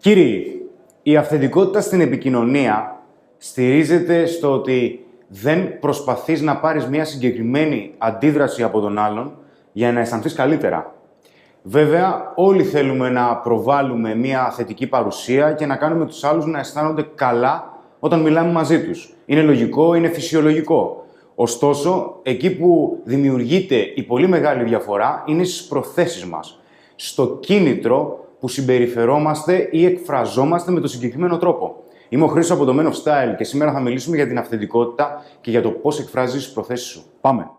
Κύριοι, η αυθεντικότητα στην επικοινωνία στηρίζεται στο ότι δεν προσπαθείς να πάρεις μια συγκεκριμένη αντίδραση από τον άλλον για να αισθανθείς καλύτερα. Βέβαια, όλοι θέλουμε να προβάλλουμε μια θετική παρουσία και να κάνουμε τους άλλους να αισθάνονται καλά όταν μιλάμε μαζί τους. Είναι λογικό, είναι φυσιολογικό. Ωστόσο, εκεί που δημιουργείται η πολύ μεγάλη διαφορά είναι στις προθέσεις μας. Στο κίνητρο που συμπεριφερόμαστε ή εκφραζόμαστε με τον συγκεκριμένο τρόπο. Είμαι ο Χρήστος από το Men of Style και σήμερα θα μιλήσουμε για την αυθεντικότητα και για το πώς εκφράζεις τις προθέσεις σου. Πάμε!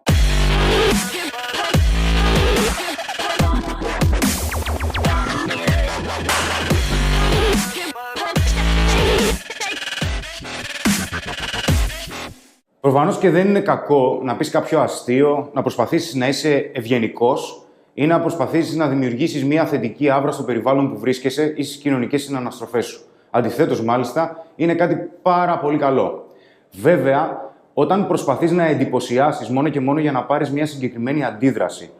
Προφανώς και δεν είναι κακό να πεις κάποιο αστείο, να προσπαθήσεις να είσαι ευγενικός ή να προσπαθήσεις να δημιουργήσεις μια θετική αύρα στο περιβάλλον που βρίσκεσαι ή στις κοινωνικές συναναστροφές σου. Αντιθέτως, μάλιστα, είναι κάτι πάρα πολύ καλό. Βέβαια, όταν προσπαθείς να εντυπωσιάσεις μόνο και μόνο για να πάρεις μια συγκεκριμένη αντίδραση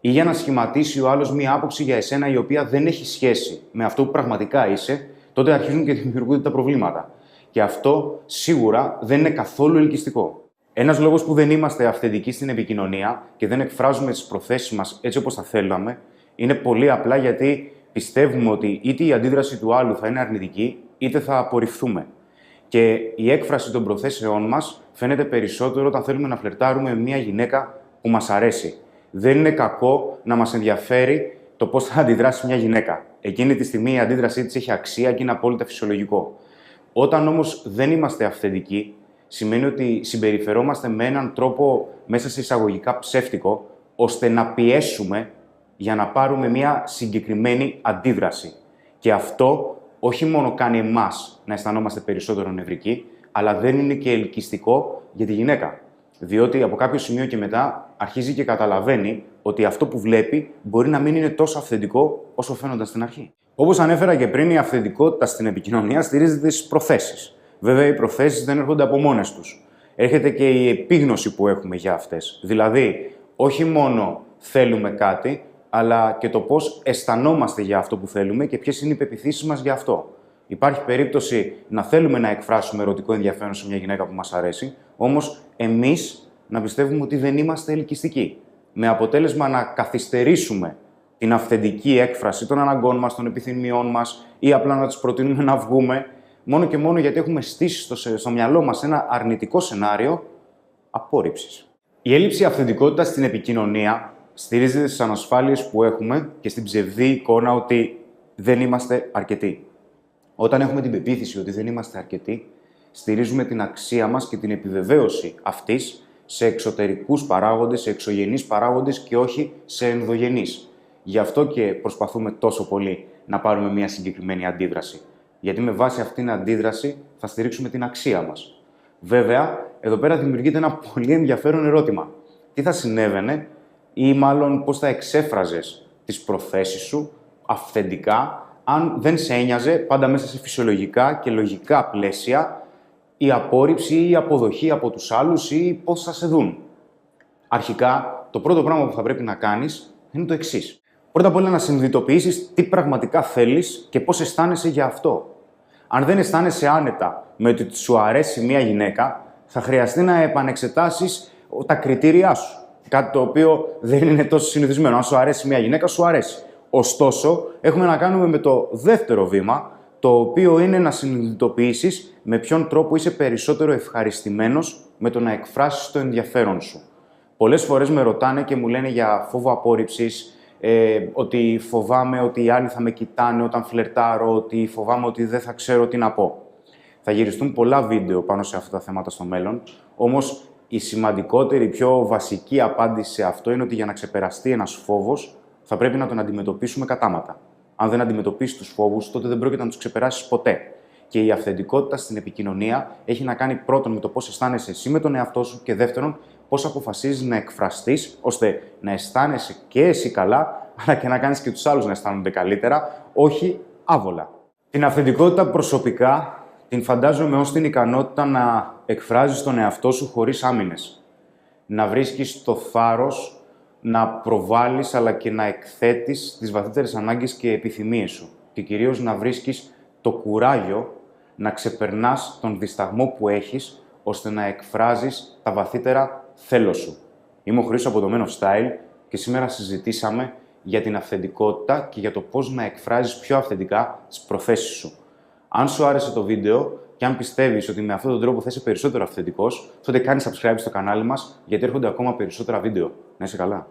ή για να σχηματίσει ο άλλος μια άποψη για εσένα η οποία δεν έχει σχέση με αυτό που πραγματικά είσαι, τότε αρχίζουν και δημιουργούνται τα προβλήματα. Και αυτό σίγουρα δεν είναι καθόλου ελκυστικό. Ένας λόγος που δεν είμαστε αυθεντικοί στην επικοινωνία και δεν εκφράζουμε τις προθέσεις μας έτσι όπως θα θέλαμε, είναι πολύ απλά γιατί πιστεύουμε ότι είτε η αντίδραση του άλλου θα είναι αρνητική, είτε θα απορριφθούμε. Και η έκφραση των προθέσεών μας φαίνεται περισσότερο όταν θέλουμε να φλερτάρουμε με μια γυναίκα που μας αρέσει. Δεν είναι κακό να μας ενδιαφέρει το πώς θα αντιδράσει μια γυναίκα. Εκείνη τη στιγμή η αντίδρασή της έχει αξία και είναι απόλυτα φυσιολογικό. Όταν όμως δεν είμαστε αυθεντικοί, σημαίνει ότι συμπεριφερόμαστε με έναν τρόπο μέσα σε εισαγωγικά ψεύτικο, ώστε να πιέσουμε για να πάρουμε μια συγκεκριμένη αντίδραση. Και αυτό όχι μόνο κάνει εμάς να αισθανόμαστε περισσότερο νευρικοί, αλλά δεν είναι και ελκυστικό για τη γυναίκα. Διότι από κάποιο σημείο και μετά αρχίζει και καταλαβαίνει ότι αυτό που βλέπει μπορεί να μην είναι τόσο αυθεντικό όσο φαίνονταν στην αρχή. Όπως ανέφερα και πριν, η αυθεντικότητα στην επικοινωνία στηρίζεται στις προθέσεις. Βέβαια, οι προθέσεις δεν έρχονται από μόνες τους. Έρχεται και η επίγνωση που έχουμε για αυτές. Δηλαδή, όχι μόνο θέλουμε κάτι, αλλά και το πώς αισθανόμαστε για αυτό που θέλουμε και ποιες είναι οι πεποιθήσεις μας για αυτό. Υπάρχει περίπτωση να θέλουμε να εκφράσουμε ερωτικό ενδιαφέρον σε μια γυναίκα που μας αρέσει, όμως εμείς να πιστεύουμε ότι δεν είμαστε ελκυστικοί. Με αποτέλεσμα να καθυστερήσουμε την αυθεντική έκφραση των αναγκών μας, των επιθυμιών μας ή απλά να τους προτείνουμε να βγούμε, μόνο και μόνο γιατί έχουμε στήσει στο μυαλό μας ένα αρνητικό σενάριο απόρριψης. Η έλλειψη αυθεντικότητας στην επικοινωνία στηρίζεται στις ανασφάλειες που έχουμε και στην ψευδή εικόνα ότι δεν είμαστε αρκετοί. Όταν έχουμε την πεποίθηση ότι δεν είμαστε αρκετοί, στηρίζουμε την αξία μας και την επιβεβαίωση αυτής σε εξωτερικούς παράγοντες, σε εξωγενείς παράγοντες και όχι σε ενδογενείς. Γι' αυτό και προσπαθούμε τόσο πολύ να πάρουμε μια συγκεκριμένη αντίδραση. Γιατί με βάση αυτήν την αντίδραση θα στηρίξουμε την αξία μας. Βέβαια, εδώ πέρα δημιουργείται ένα πολύ ενδιαφέρον ερώτημα. Τι θα συνέβαινε ή μάλλον πώς θα εξέφραζες τις προθέσεις σου αυθεντικά, αν δεν σε ένοιαζε πάντα μέσα σε φυσιολογικά και λογικά πλαίσια η απόρριψη ή η αποδοχή από τους άλλους ή πώς θα σε δουν. Αρχικά, το πρώτο πράγμα που θα πρέπει να κάνεις είναι το εξής. Πρώτα απ' όλα να συνειδητοποιήσεις τι πραγματικά θέλεις και πώς αισθάνεσαι για αυτό. Αν δεν αισθάνεσαι άνετα με ότι σου αρέσει μια γυναίκα, θα χρειαστεί να επανεξετάσεις τα κριτήριά σου. Κάτι το οποίο δεν είναι τόσο συνηθισμένο. Αν σου αρέσει μια γυναίκα, σου αρέσει. Ωστόσο, έχουμε να κάνουμε με το δεύτερο βήμα, το οποίο είναι να συνειδητοποιήσεις με ποιον τρόπο είσαι περισσότερο ευχαριστημένος με το να εκφράσεις το ενδιαφέρον σου. Πολλές φορές με ρωτάνε και μου λένε για φόβο απόρριψης, ότι φοβάμαι ότι οι άλλοι θα με κοιτάνε όταν φλερτάρω, ότι φοβάμαι ότι δεν θα ξέρω τι να πω. Θα γυριστούν πολλά βίντεο πάνω σε αυτά τα θέματα στο μέλλον, όμως η σημαντικότερη, η πιο βασική απάντηση σε αυτό είναι ότι για να ξεπεραστεί ένας φόβος θα πρέπει να τον αντιμετωπίσουμε κατάματα. Αν δεν αντιμετωπίσεις τους φόβους, τότε δεν πρόκειται να τους ξεπεράσεις ποτέ. Και η αυθεντικότητα στην επικοινωνία έχει να κάνει πρώτον με το πώς αισθάνεσαι εσύ με τον εαυτό σου και δεύτερον πώς αποφασίζεις να εκφραστείς ώστε να αισθάνεσαι και εσύ καλά, αλλά και να κάνεις και τους άλλους να αισθάνονται καλύτερα, όχι άβολα. Την αυθεντικότητα προσωπικά την φαντάζομαι ως την ικανότητα να εκφράζεις τον εαυτό σου χωρίς άμυνες. Να βρίσκεις το θάρρος να προβάλλεις αλλά και να εκθέτεις τις βαθύτερες ανάγκες και επιθυμίες σου. Και κυρίως να βρίσκεις το κουράγιο να ξεπερνάς τον δισταγμό που έχεις ώστε να εκφράζεις τα βαθύτερα θέλω σου. Είμαι ο Χρήστος από το Men of Style και σήμερα συζητήσαμε για την αυθεντικότητα και για το πώς να εκφράζεις πιο αυθεντικά τις προθέσεις σου. Αν σου άρεσε το βίντεο και αν πιστεύεις ότι με αυτόν τον τρόπο θα είσαι περισσότερο αυθεντικός, τότε κάνε subscribe στο κανάλι μας γιατί έρχονται ακόμα περισσότερα βίντεο. Να είσαι καλά.